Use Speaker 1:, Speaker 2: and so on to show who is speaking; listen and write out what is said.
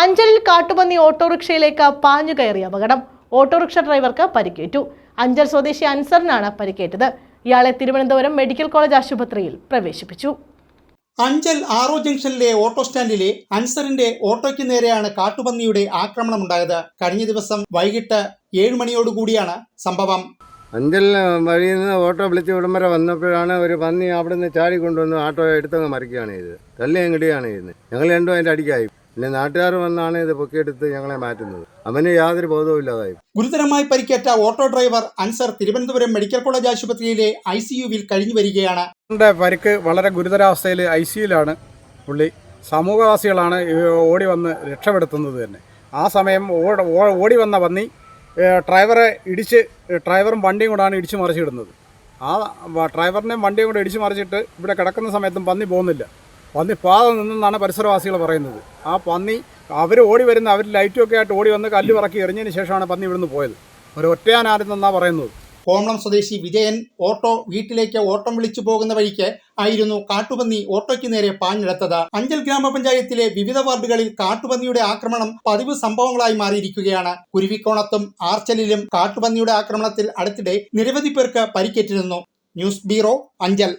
Speaker 1: അഞ്ചലിൽ കാട്ടുപന്നി ഓട്ടോറിക്ഷയിലേക്ക് പാഞ്ഞു കയറിയ അപകടം. ഓട്ടോറിക്ഷ ഡ്രൈവർക്ക് പരിക്കേറ്റു. അഞ്ചൽ സ്വദേശി അൻസറിനാണ് പരിക്കേറ്റത്. ഇയാളെ തിരുവനന്തപുരം മെഡിക്കൽ കോളേജ് ആശുപത്രിയിൽ പ്രവേശിപ്പിച്ചു.
Speaker 2: അഞ്ചൽ ആറോ ജംഗ്ഷനിലെ ഓട്ടോ സ്റ്റാൻഡിലെ അൻസറിന്റെ ഓട്ടോയ്ക്ക് നേരെയാണ് കാട്ടുപന്നിയുടെ ആക്രമണമുണ്ടായത്. കഴിഞ്ഞ ദിവസം വൈകിട്ട് 7 മണിയോടുകൂടിയാണ് സംഭവം.
Speaker 3: അഞ്ചൽ വഴിയിൽ നിന്ന് ഓട്ടോ വിളിച്ച് ഇവിടം വരെ വന്നപ്പോഴാണ് ഒരു പന്നി അവിടെ നിന്ന് ചാടി കൊണ്ടുവന്ന് ഓട്ടോ എടുത്തങ്ങ് മറിക്കുകയാണ് ചെയ്തത്. തല്ലിയും കിടുകയാണ് ചെയ്യുന്നത്. ഞങ്ങൾ രണ്ടും അതിൻ്റെ അടിക്കായി. പിന്നെ നാട്ടുകാർ വന്നാണ് ഇത് പൊക്കിയെടുത്ത് ഞങ്ങളെ മാറ്റുന്നത്. അവന് യാതൊരു ബോധവും ഇല്ലാതായി.
Speaker 2: ഗുരുതരമായി പരിക്കേറ്റ auto driver Ansar Thiruvananthapuram medical college ആശുപത്രിയിലെ ICUവിൽ കഴിഞ്ഞു വരികയാണ്.
Speaker 4: പരിക്ക് വളരെ ഗുരുതരാവസ്ഥയിൽ ICUവിലാണ് പുള്ളി. സമൂഹവാസികളാണ് ഓടി വന്ന് രക്ഷപ്പെടുത്തുന്നത് തന്നെ. ആ സമയം ഓടി വന്ന പന്നി ഡ്രൈവറും വണ്ടിയും കൂടാണ് ഇടിച്ചു മറിച്ചിടുന്നത്. ആ ഡ്രൈവറിനെയും വണ്ടിയും കൂടെ ഇടിച്ചു മറിച്ചിട്ട് ഇവിടെ കിടക്കുന്ന സമയത്തും പന്നി പോകുന്നില്ല. പന്നി പാത നിന്നെന്നാണ് പരിസരവാസികൾ പറയുന്നത്. ആ പന്നി അവർ ലൈറ്റൊക്കെ ആയിട്ട് ഓടി വന്ന് കല്ല് പറക്കി എറിഞ്ഞതിന് ശേഷമാണ് പന്നി ഇവിടുന്ന് പോയത്. ഒരു ഒറ്റയാനായിരുന്നെന്നാണ് പറയുന്നത്.
Speaker 2: കോമളം സ്വദേശി വിജയൻ വീട്ടിലേക്ക് ഓട്ടം വിളിച്ചു പോകുന്ന വഴിക്ക് ആയിരുന്നു കാട്ടുപന്നി ഓട്ടോയ്ക്ക് നേരെ പാഞ്ഞെടുത്തത്. അഞ്ചൽ ഗ്രാമപഞ്ചായത്തിലെ വിവിധ വാർഡുകളിൽ കാട്ടുപന്നിയുടെ ആക്രമണം പതിവ് സംഭവങ്ങളായി മാറിയിരിക്കുകയാണ്. കുരുവിക്കോണത്തും ആർച്ചലിലും കാട്ടുപന്നിയുടെ ആക്രമണത്തിൽ അടുത്തിടെ നിരവധി പേർക്ക് പരിക്കേറ്റിരുന്നു. News bureau, Anchal.